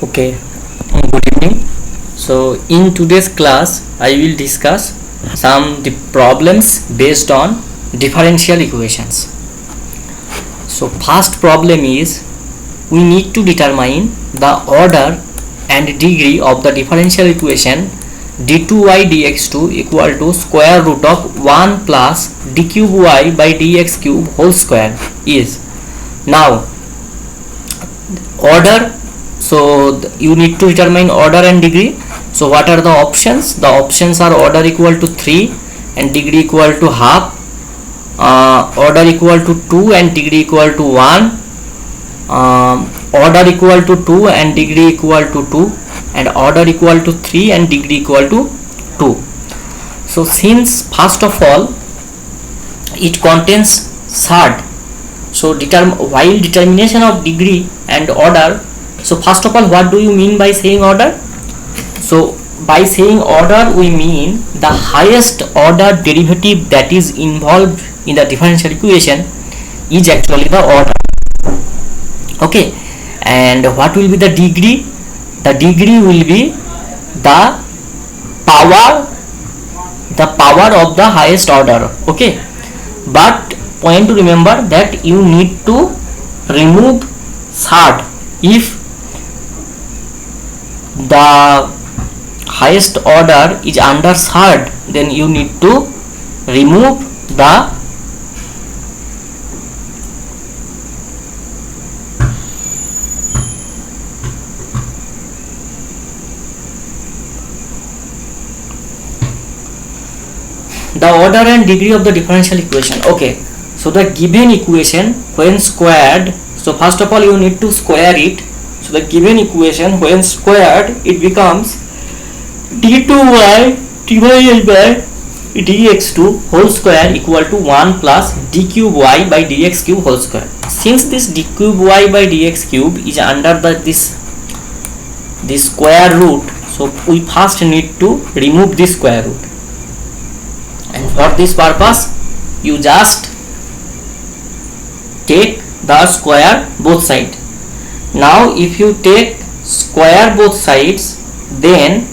Okay, good evening. So, in today's class, I will discuss some problems based on differential equations. So, first problem is we need to determine the order and degree of the differential equation d2y dx2 equal to square root of 1 plus d cube y by dx cube whole square is. Now, order, so you need to determine order and degree. So what are the options? The options are order equal to 3 and degree equal to half, order equal to 2 and degree equal to 1, order equal to 2 and degree equal to 2, and order equal to 3 and degree equal to 2. So since first of all it contains third, so while determination of degree and order, so first of all, what do you mean by saying order? So by saying order we mean the highest order derivative that is involved in the differential equation is actually the order. Okay, and what will be the degree? The degree will be the power of the highest order. Okay, but point to remember that you need to remove third. If the highest order is under third, then you need to remove the order and degree of the differential equation. Okay, so the given equation when squared, so first of all you need to square it. So the given equation when squared, it becomes d2y divided by dx2 whole square equal to 1 plus d cube y by dx cube whole square. Since this d cube y by dx cube is under this square root, so we first need to remove this square root, and for this purpose you just take the square both sides. Now if you take square both sides, then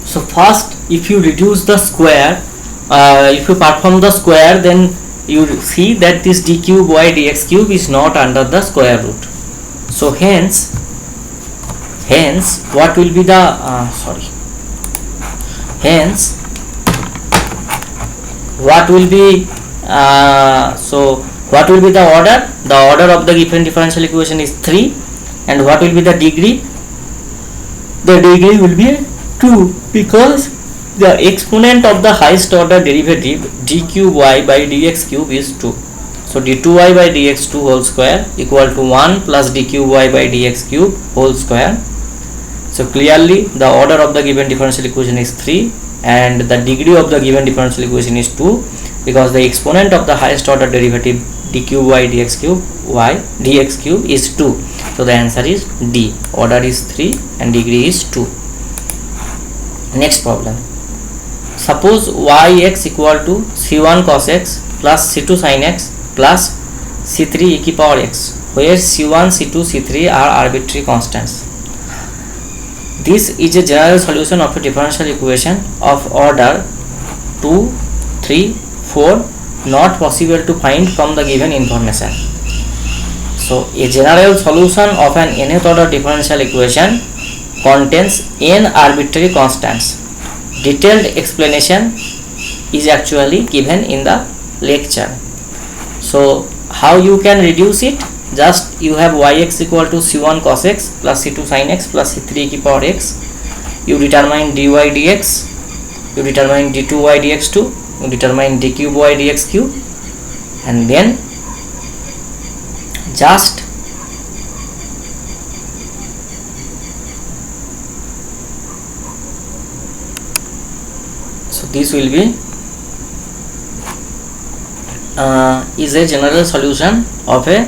so first if you reduce the square, if you perform the square, then you see that this d cube y dx cube is not under the square root. So hence what will be the hence what will be what will be the order? The order of the given differential equation is 3, and what will be the degree? The degree will be 2, because the exponent of the highest order derivative d cube y by dx cube is 2. So d2y by dx2 whole square equal to 1 plus d cube y by dx cube whole square. So clearly the order of the given differential equation is 3 and the degree of the given differential equation is 2, because the exponent of the highest order derivative d cube y dx cube is 2. So the answer is D. Order is 3 and degree is 2. Next problem. Suppose yx equal to c1 cos x plus c2 sin x plus c3 e की power x, where c1, c2, c3 are arbitrary constants. This is a general solution of a differential equation of order 2, 3, 4 not possible to find from the given information. So a general solution of an nth order differential equation contains n arbitrary constants. Detailed explanation is actually given in the lecture. So how you can reduce it? Just you have yx equal to c1 cos x plus c2 sin x plus c3 e power x. You determine dy dx, you determine d2y dx2, you determine d cube y dx cube, and then just so this will be is a general solution of a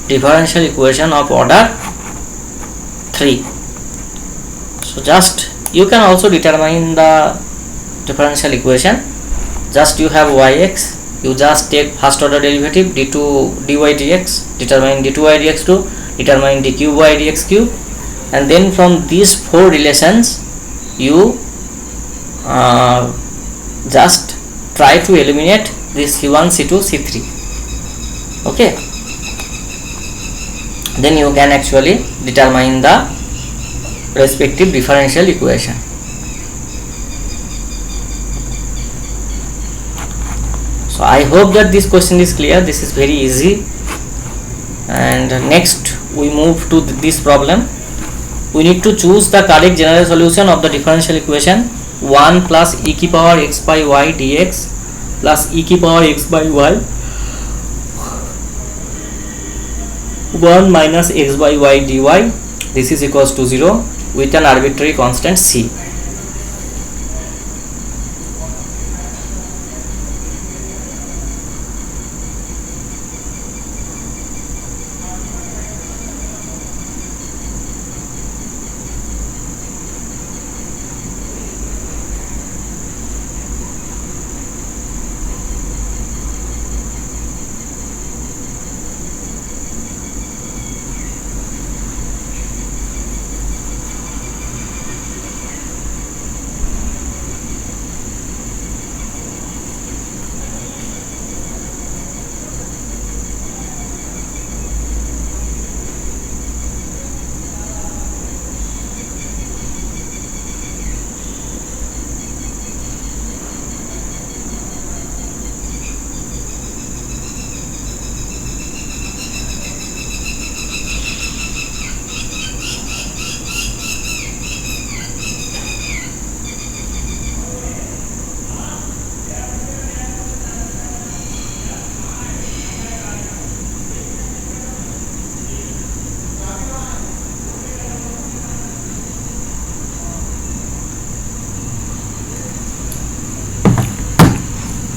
differential equation of order 3. So just you can also determine the differential equation. Just you have yx, you just take first order derivative d2 dy dx, determine d2y dx2, determine d cube y dx cube, and then from these four relations you just try to eliminate this c1 c2 c3. Okay, then you can actually determine the respective differential equation. So I hope that this question is clear. This is very easy. And next we move to this problem. We need to choose the correct general solution of the differential equation 1 plus e की power x by y dx plus e की power x by y 1 minus x by y dy. This is equals to 0 with an arbitrary constant c.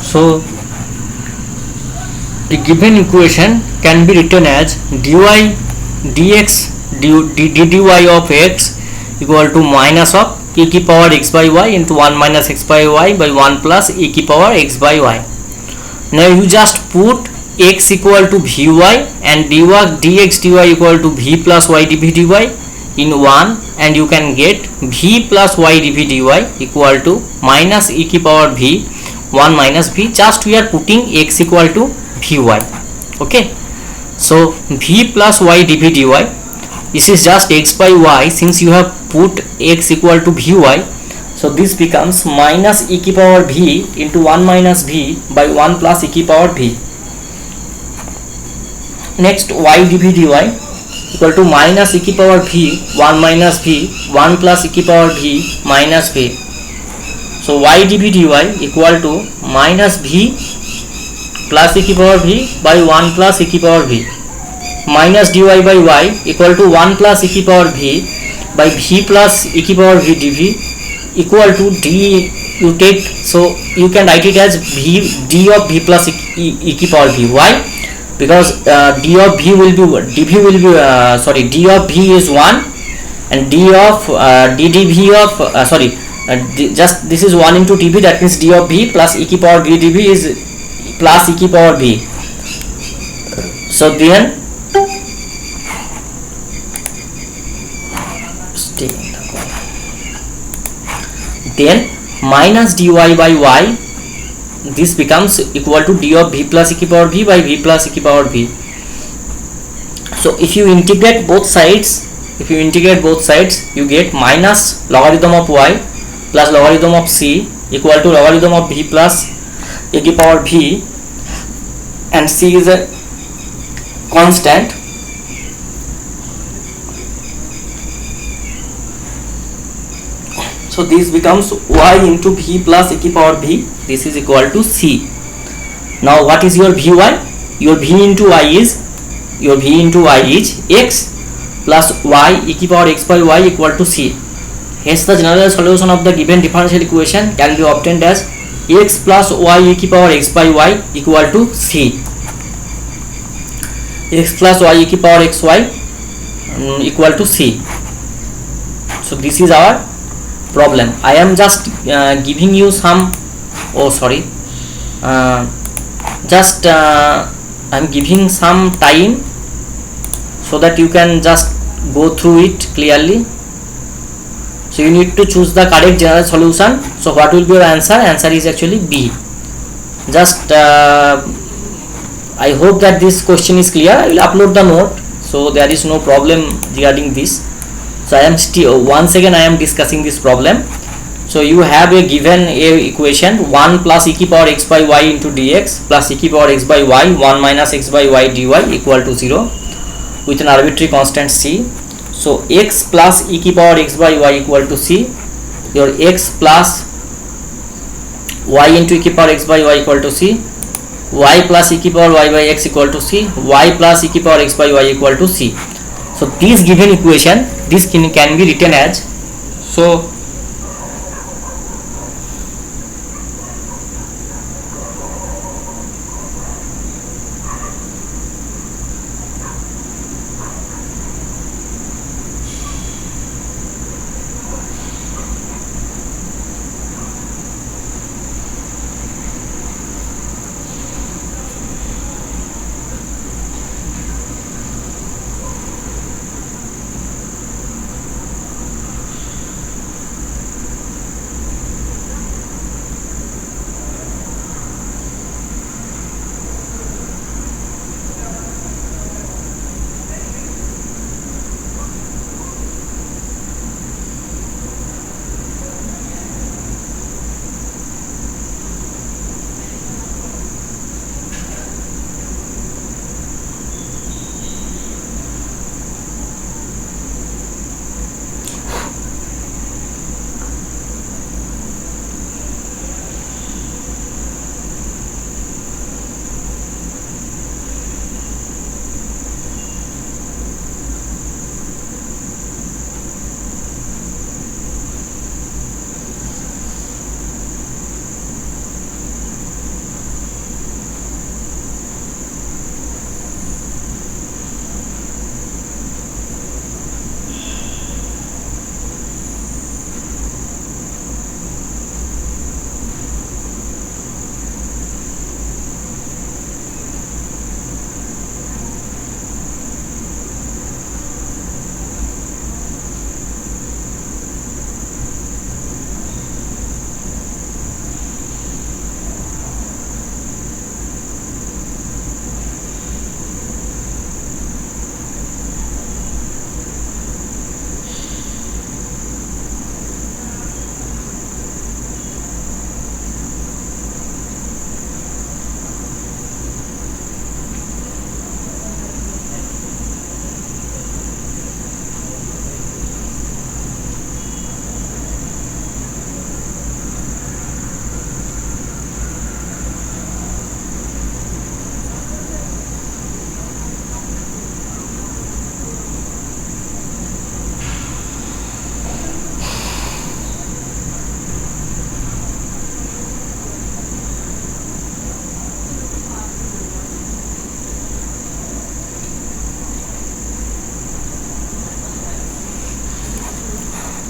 So the given equation can be written as dy dx dy of x equal to minus of e की power x by y into 1 minus x by y by 1 plus e की power x by y. Now you just put x equal to vy and dx dy equal to v plus y dv dy in 1, and you can get v plus y dv dy equal to minus e की power v 1 minus v. Just we are putting x equal to vy. Okay, so v plus y dv dy, this is just x by y. Since you have put x equal to vy, so this becomes minus e की power v into 1 minus v by 1 plus e की power v. Next y dv dy equal to minus e की power v 1 minus v 1 plus e की power v minus v. So y dv dy equal to minus v plus e की power v by 1 plus e की power v minus dy by y equal to 1 plus e की power v by v plus e की power v dv equal to d you take, so you can write it as v d of v plus e की power v. Why? Because d of v will be dv will be d of v is 1 and d of ddv of just this is 1 into dv, that means d of v plus e की power v dv is plus e की power v. So then minus dy by y, this becomes equal to d of v plus e की power v by v plus e की power v. So if you integrate both sides, you get minus logarithm of y plus logarithm of c equal to logarithm of v plus a की power v, and c is a constant. So this becomes y into v plus a की power v. This is equal to c. Now what is your vy? Your v into y is x plus y e की power x by y equal to c. Hence the general solution of the given differential equation can be obtained as x plus y e की power x by y equal to c. X plus y e की power x y equal to c. So this is our problem. I am just giving you some, I'm giving some time so that you can just go through it clearly. So you need to choose the correct general solution. So what will be your answer? Answer is actually B. Just I hope that this question is clear. I will upload the note, so there is no problem regarding this. So I am still once again I am discussing this problem. So you have a given equation 1 plus e की power x by y into dx plus e की power x by y 1 minus x by y dy equal to 0 with an arbitrary constant c. So x plus e की power x by y equal to c. Your x plus y into e की power x by y equal to c. Y plus e की power y by x equal to c. Y plus e की power x by y equal to c. So this given equation, this can be written as, so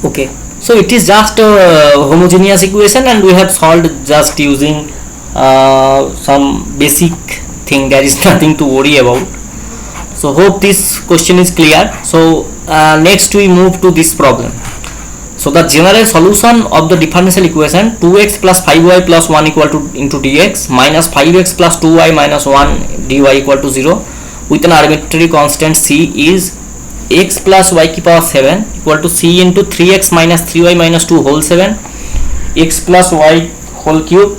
okay, so it is just a homogeneous equation and we have solved just using some basic thing. There is nothing to worry about. So hope this question is clear. So next we move to this problem. So the general solution of the differential equation 2x plus 5y plus 1 equal to into dx minus 5x plus 2y minus 1 dy equal to 0 with an arbitrary constant c is x plus y की power 7 equal to c into 3x minus 3y minus 2 whole 7 x plus y whole cube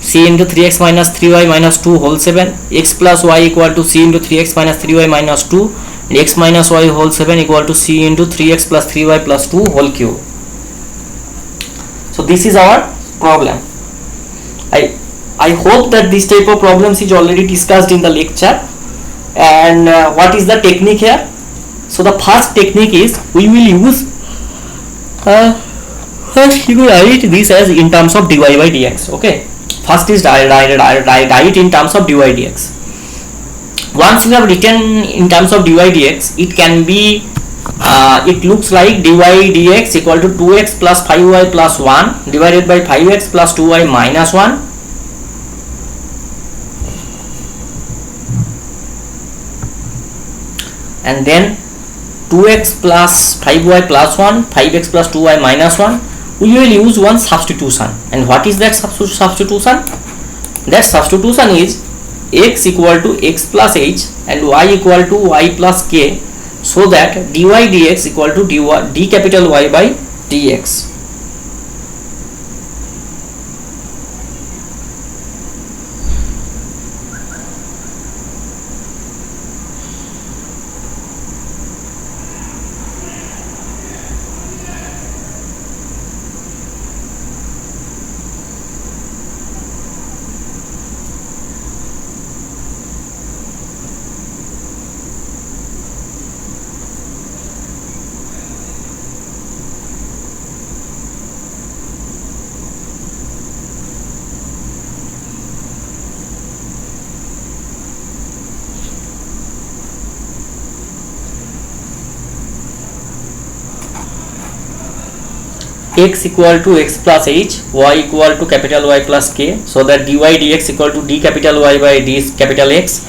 c into 3x minus 3y minus 2 whole 7 x plus y equal to c into 3x minus 3y minus 2 and x minus y whole 7 equal to c into 3x plus 3y plus 2 whole cube. So this is our problem. I hope that this type of problems is already discussed in the lecture. And what is the technique here? So the first technique is we will use first you will write this as in terms of dy by dx. Okay, first is write in terms of dy dx. Once you have written in terms of dy dx, it can be it looks like dy dx equal to 2x plus 5y plus 1 divided by 5x plus 2y minus 1 and then 2x plus 5y plus 1 5x plus 2y minus 1. We will use one substitution. And what is that substitution? That substitution is x equal to x plus h and y equal to y plus k, so that dy dx equal to d capital Y by dx. X equal to x plus h, y equal to capital Y plus k, so that dy dx equal to d capital Y by d capital X.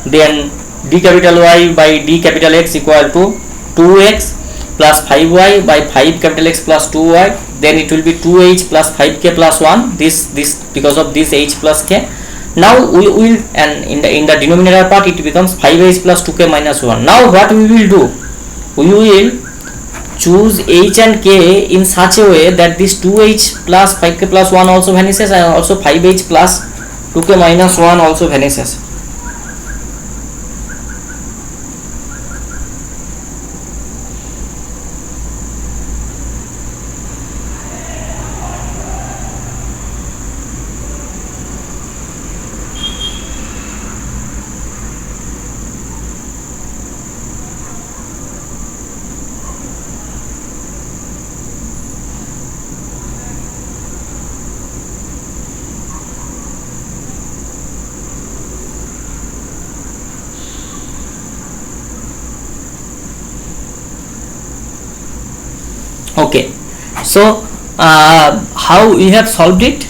Then d capital Y by d capital X equal to 2x plus 5y by 5 capital X plus 2y. Then it will be 2h plus 5k plus 1. This because of this h plus k. Now we will, and in the denominator part it becomes 5h plus 2k minus 1. Now what we will do? We will choose h and k in such a way that this 2h plus 5k plus 1 also vanishes and also 5h plus 2k minus 1 also vanishes. Okay, so how we have solved it?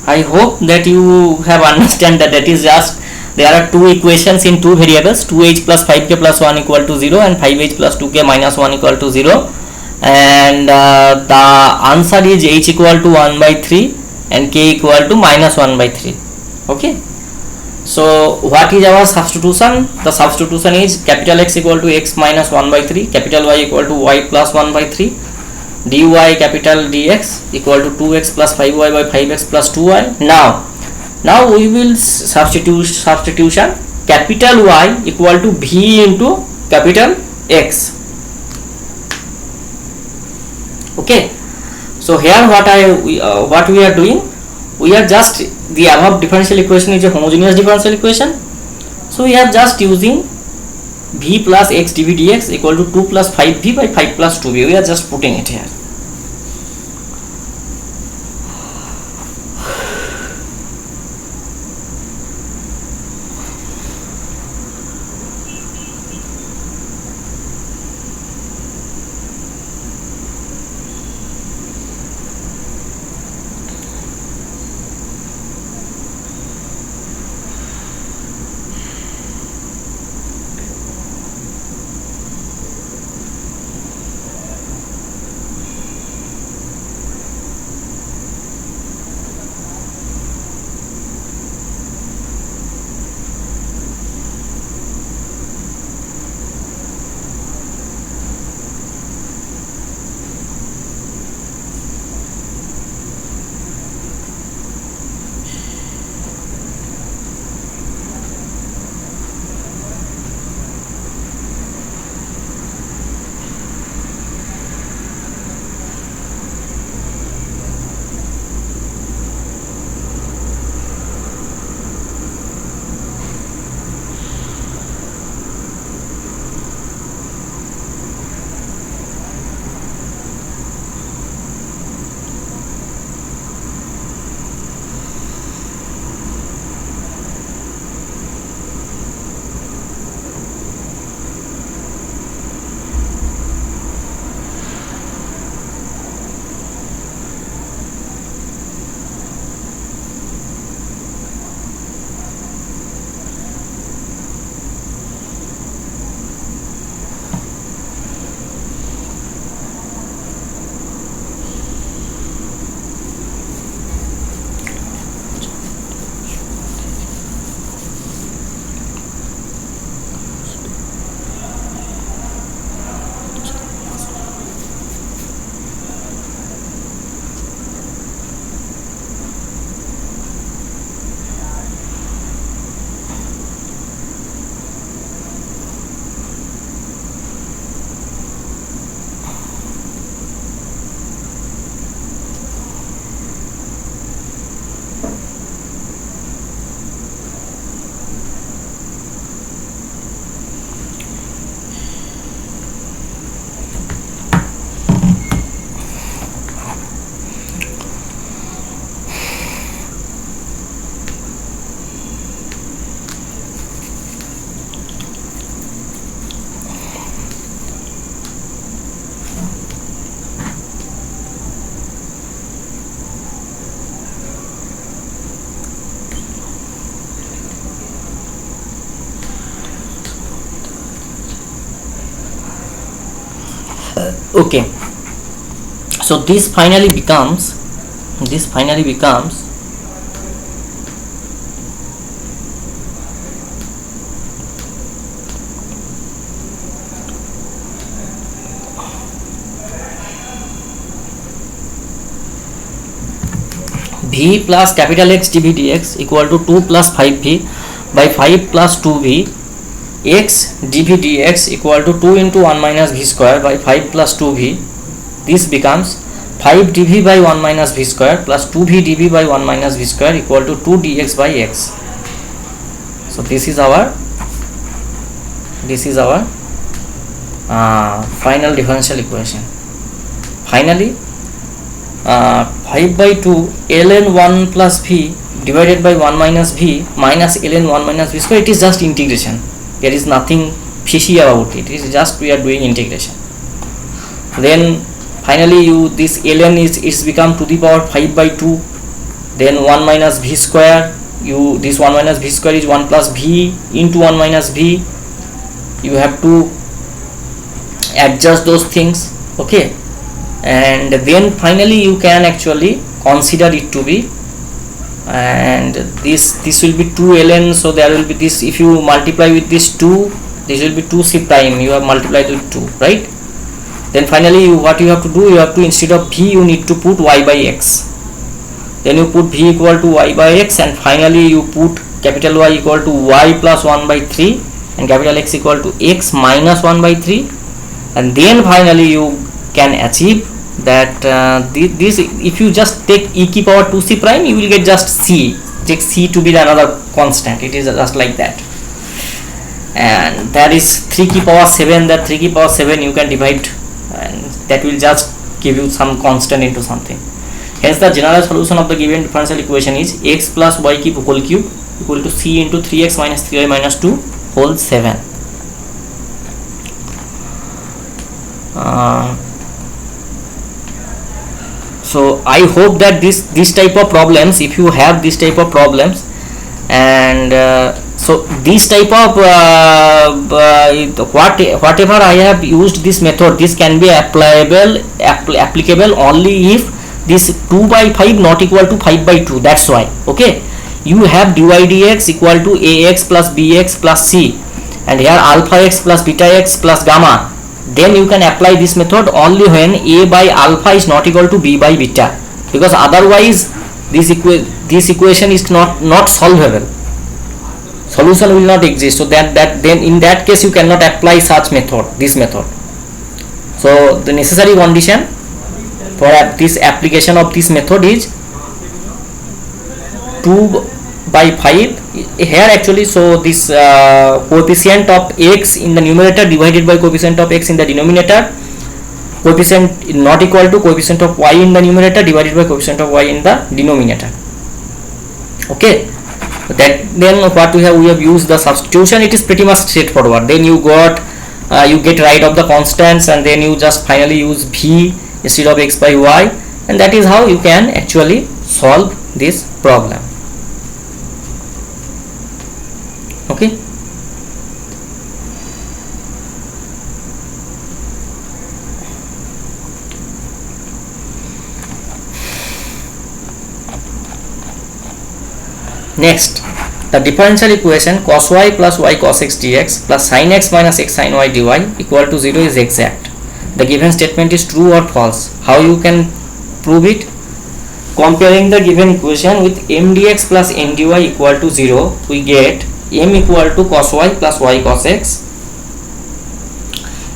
I hope that you have understand that is just there are two equations in two variables, 2h plus 5k plus 1 equal to 0 and 5h plus 2k minus 1 equal to 0, and the answer is h equal to 1 by 3 and k equal to minus 1 by 3. Okay, so what is our substitution? The substitution is capital X equal to x minus 1 by 3, capital Y equal to y plus 1 by 3, dy capital dx equal to 2x plus 5y by 5x plus 2y. Now we will substitution capital Y equal to v into capital X. Okay, so here what we are doing, we are just, the above differential equation is a homogeneous differential equation, so we are just using v plus x dv dx equal to 2 plus 5v by 5 plus 2v. We are just putting it here. Okay, so this finally becomes v plus capital X dv dx equal to 2 plus 5v by 5 plus 2v x dv dx equal to 2 into 1 minus v square by 5 plus 2v. This becomes 5 dv by 1 minus v square plus 2v dv by 1 minus v square equal to 2 dx by x. So this is our final differential equation. Finally 5 by 2 ln 1 plus v divided by 1 minus v minus ln 1 minus v square. It is just integration. There is nothing fishy about it. It is just we are doing integration. Then finally this ln is become to the power 5 by 2, then 1 minus v square. This 1 minus v square is 1 plus v into 1 minus v. You have to adjust those things, okay, and then finally you can actually consider it to be, and this will be 2 ln, so there will be this, if you multiply with this 2, this will be 2 c prime, you have multiplied with 2, right? Then finally what you have to do, you have to, instead of v you need to put y by x, then you put v equal to y by x, and finally you put capital Y equal to y plus 1 by 3 and capital X equal to x minus 1 by 3, and then finally you can achieve that this, if you just take e की power 2c prime, you will get just c, take c to be another constant. It is just like that, and that is 3 की power 7. That 3 की power 7 you can divide, and that will just give you some constant into something. Hence the general solution of the given differential equation is x plus y cube whole cube equal to c into 3x minus 3y minus 2 whole 7. So I hope that this type of problems, if you have this type of problems, and so this type of whatever I have used this method, this can be applicable only if this 2 by 5 not equal to 5 by 2. That's why, okay, you have dy dx equal to ax plus bx plus c, and here alpha x plus beta x plus gamma. Then you can apply this method only when a by alpha is not equal to b by beta, because otherwise this equation is not solvable. Solution will not exist. So then in that case you cannot apply such method, this method. So the necessary condition for this application of this method is 2 by 5 here actually. So this coefficient of x in the numerator divided by coefficient of x in the denominator, coefficient not equal to coefficient of y in the numerator divided by coefficient of y in the denominator, okay. That then what we have used the substitution. It is pretty much straightforward. Then you get right of the constants, and then you just finally use v instead of x by y, and that is how you can actually solve this problem, okay. Next, the differential equation cos y plus y cos x dx plus sin x minus x sin y dy equal to 0 is exact. The given statement is true or false. How you can prove it? Comparing the given equation with m dx plus n dy equal to 0, we get m equal to cos y plus y cos x,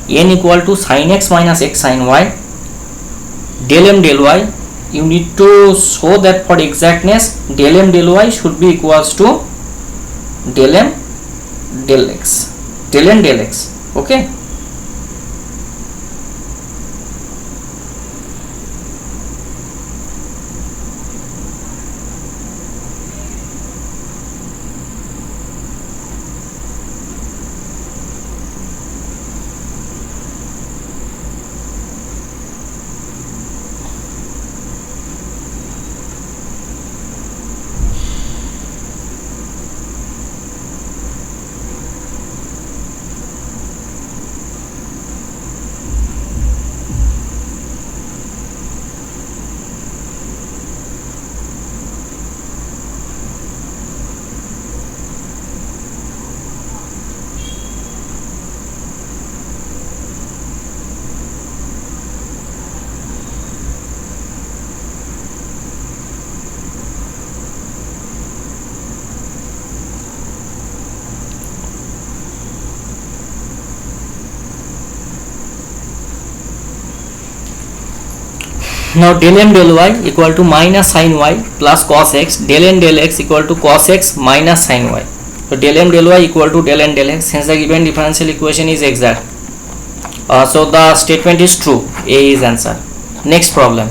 n equal to sin x minus x sin y, del m del y. You need to show that for exactness del m del y should be equals to del m del x, del n del x, okay. Now del m del y equal to minus sin y plus cos x, del n del x equal to cos x minus sin y. So del m del y equal to del n del x. Hence the given differential equation is exact. So the statement is true. A is answer. Next problem.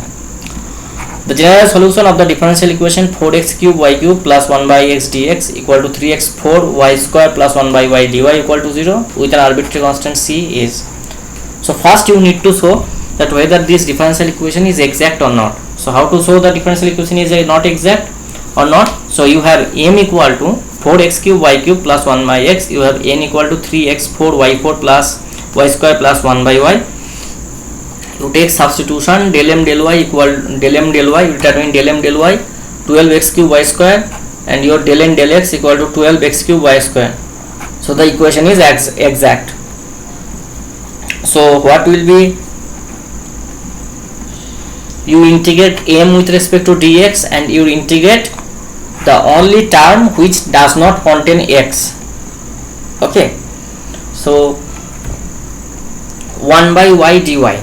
The general solution of the differential equation 4x cube y cube plus 1 by x dx equal to 3x 4 y square plus 1 by y dy equal to 0 with an arbitrary constant c is. So first you need to show that whether this differential equation is exact or not. So how to show the differential equation is not exact or not? So you have m equal to 4x cube y cube plus 1 by x, you have n equal to 3x 4 y 4 plus y square plus 1 by y. You take substitution, del m del y equal del m del y, you determine del m del y 12x cube y square and your del n del x equal to 12x cube y square. So the equation is exact. So what will be, you integrate m with respect to dx and you integrate the only term which does not contain x. Okay, so 1 by y dy.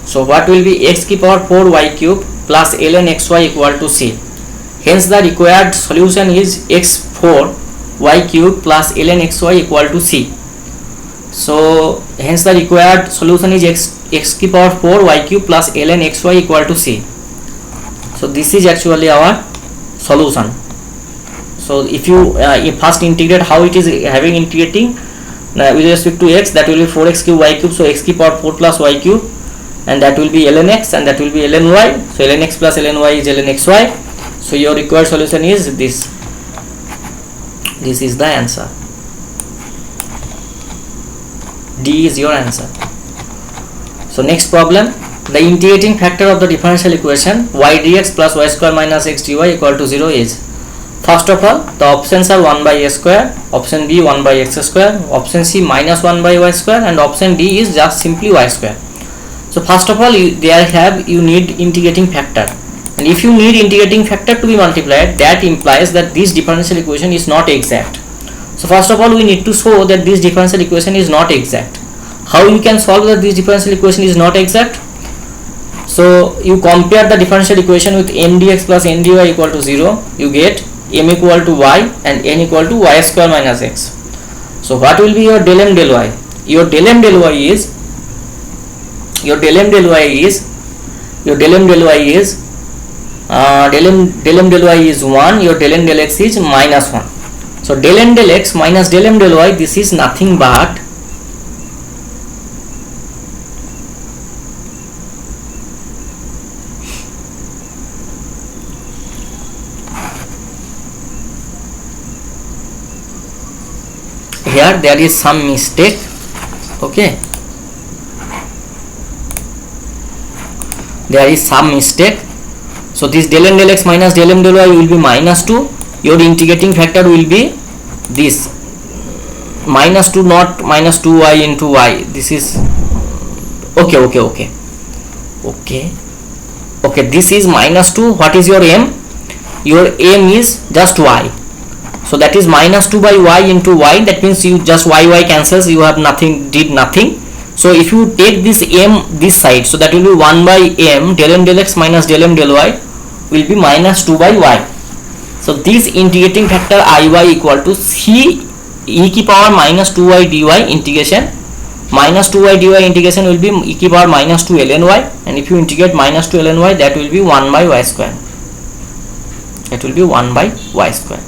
So what will be x की power 4 y cube plus ln xy equal to c. Hence the required solution is x4 y cube plus ln xy equal to c. So hence the required solution is x की power 4 y cube plus ln xy equal to c. So this is actually our solution. So if you first integrate how it is having integrating with respect to x, that will be 4x cube y cube, so x की power 4 plus y cube and that will be ln x and that will be ln y. So ln x plus ln y is ln xy. So your required solution is this. This is the answer. D is your answer. So next problem, the integrating factor of the differential equation y dx plus y square minus x dy equal to 0 is. First of all, the options are 1 by a square, option B 1 by x square, option C minus 1 by y square and option D is just simply y square. So first of all, you need integrating factor, and if you need integrating factor to be multiplied, that implies that this differential equation is not exact. So first of all, we need to show that this differential equation is not exact. How you can solve that this differential equation is not exact? So you compare the differential equation with m dx plus n dy equal to 0, you get m equal to y and n equal to y square minus x. So what will be your del m del y? Your del m del y is del m del y is del m del y is 1, your del n del x is minus 1. So del n del x minus del m del y, this is nothing but here there is some mistake. Okay, there is some mistake. So this del n del x minus del m del y will be minus 2. Your integrating factor will be this minus 2, not minus 2y into y. This is okay. This is minus 2. What is your m? Your m is just y. So that is minus 2 by y into y. That means you just y cancels. You have nothing, did nothing. So if you take this m this side, so that will be 1 by m del n del x minus del m del y will be minus 2 by y. So this integrating factor iy equal to c e की power minus 2y dy integration. Minus 2y dy integration will be e की power minus 2 ln y, and if you integrate minus 2 ln y, that will be 1 by y square. That will be 1 by y square.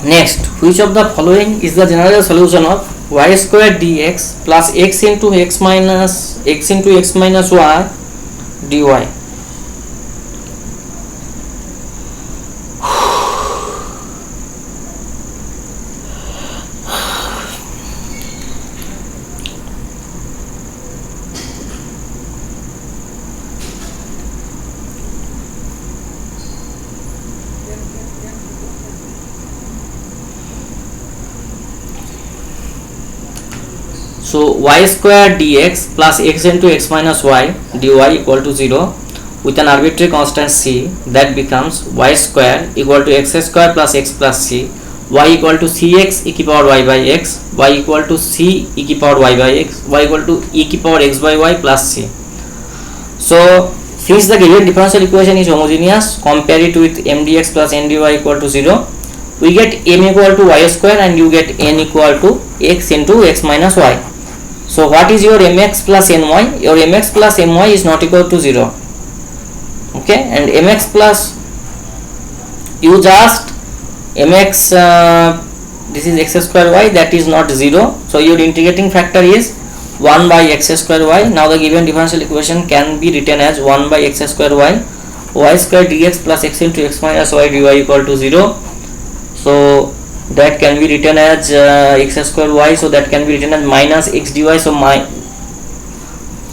Next, which of the following is the general solution of y square dx plus x into x minus y dy? So y square dx plus x into x minus y dy equal to 0 with an arbitrary constant c, that becomes y square equal to x square plus x plus c, y equal to cx e की power y by x, y equal to c e की power y by x, y equal to e की power x by y plus c. So since the given differential equation is homogeneous, compare it with m dx plus n dy equal to 0, we get m equal to y square and you get n equal to x into x minus y. So what is your mx plus my? Your mx plus my is not equal to 0. Okay, and mx plus, you just mx, this is x square y, that is not 0, so your integrating factor is 1 by x square y. Now the given differential equation can be written as 1 by x square y, y square dx plus x into x minus y dy equal to 0. So that can be written as x square y, so that can be written as minus x dy, so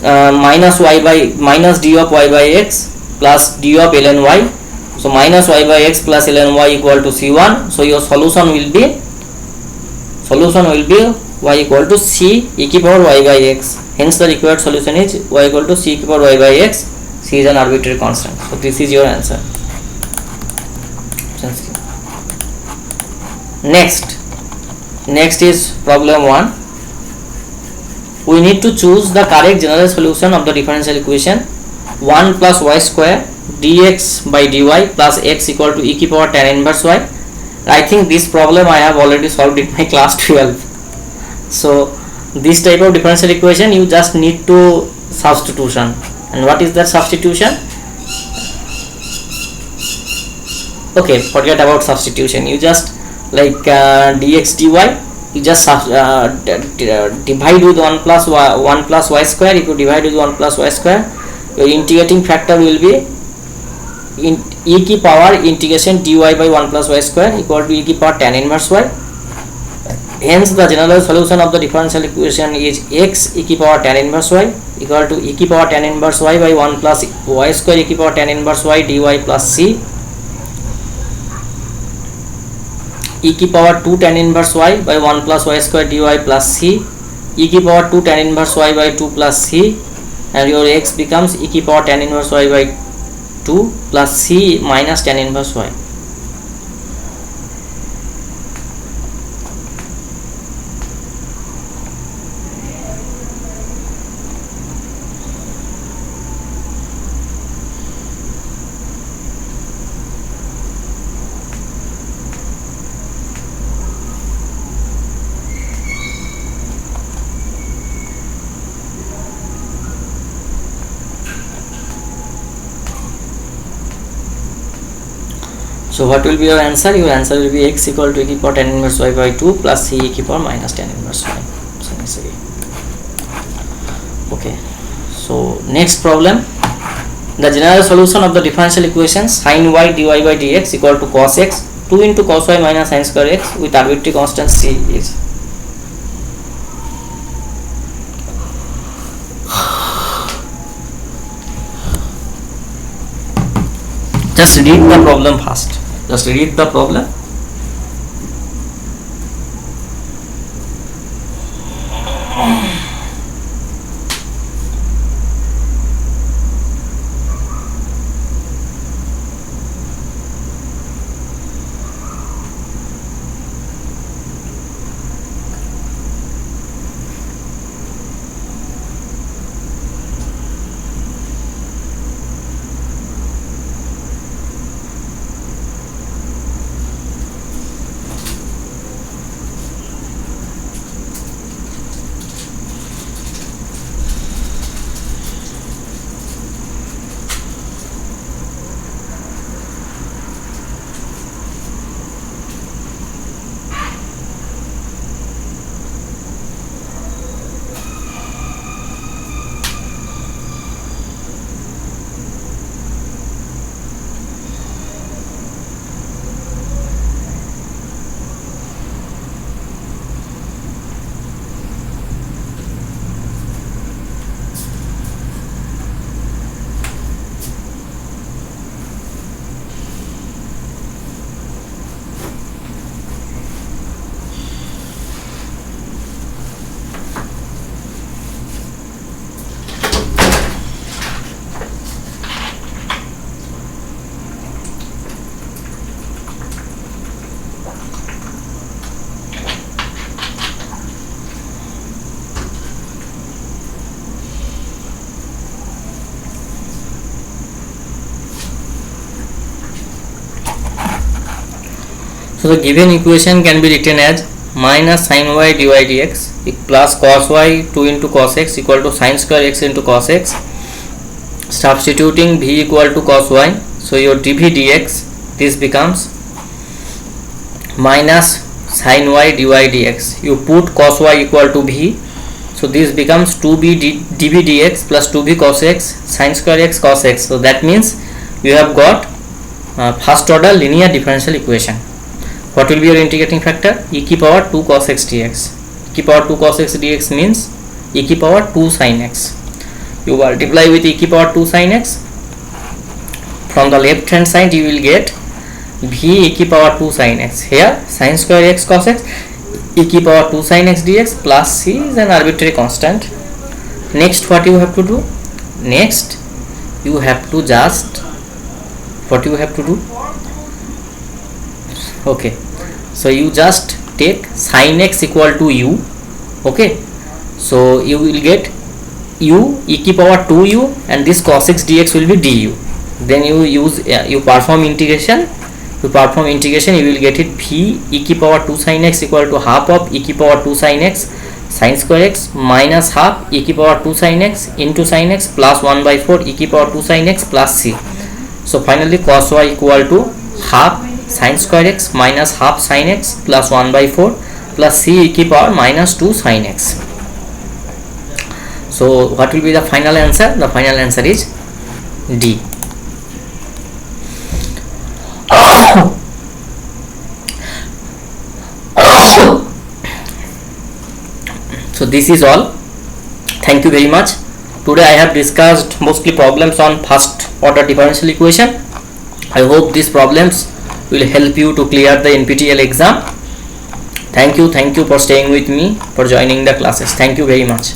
minus y by minus d of y by x plus d of ln y, so minus y by x plus ln y equal to c1. So your solution will be y equal to c e की power y by x. Hence the required solution is y equal to c e की power y by x. C is an arbitrary constant. So this is your answer. Next is problem 1. We need to choose the correct general solution of the differential equation 1 plus y square dx by dy plus x equal to e की power tan inverse y. I think this problem I have already solved in my class 12. So this type of differential equation you just need to substitution. And what is that substitution? Okay, forget about substitution. You just like dx dy, you just divide with 1 plus y square. If you divide with 1 plus y square, your integrating factor will be e की power integration dy by 1 plus y square equal to e की power tan inverse y. Hence the general solution of the differential equation is x e की power tan inverse y equal to e की power tan inverse y by 1 plus y square e की power tan inverse y dy plus c, e की power 2 tan inverse y by 1 plus y square dy plus c, e की power 2 tan inverse y by 2 plus c, and your x becomes e की power tan inverse y by 2 plus c minus tan inverse y. So what will be your answer? Your answer will be x equal to e की power tan inverse y by 2 plus c e की power minus tan inverse y. Okay, so next problem, the general solution of the differential equation sin y dy by dx equal to cos x 2 into cos y minus sin square x with arbitrary constant c is. Just read the problem first. Just read the problem. So the given equation can be written as minus sin y dy dx plus cos y 2 into cos x equal to sin square x into cos x. Substituting v equal to cos y, so your dv dx, this becomes minus sin y dy dx. You put cos y equal to v, so this becomes 2b dv dx plus 2b cos x sin square x cos x. So that means you have got first order linear differential equation. What will be your integrating factor? E की power 2 cos x dx. E की power 2 cos x dx means e की power 2 sin x. You multiply with e की power 2 sin x. From the left hand side you will get v e की power 2 sin x. Here sin square x cos x e की power 2 sin x dx plus c is an arbitrary constant. Next what you have to do? Next you have to just, what you have to do? Okay, so you just take sin x equal to u. Okay, so you will get u e की power 2u and this cos x dx will be du. Then you use you perform integration. You perform integration, you will get it v e की power 2 sin x equal to half of e की power 2 sin x sin square x minus half e की power 2 sin x into sin x plus 1 by 4 e की power 2 sin x plus c. So finally cos y equal to half sin square x minus half sin x plus 1 by 4 plus c e की power minus 2 sin x. So what will be the final answer? The final answer is D. So this is all. Thank you very much. Today I have discussed mostly problems on first order differential equation. I hope these problems will help you to clear the NPTEL exam. Thank you for staying with me, for joining the classes. Thank you very much.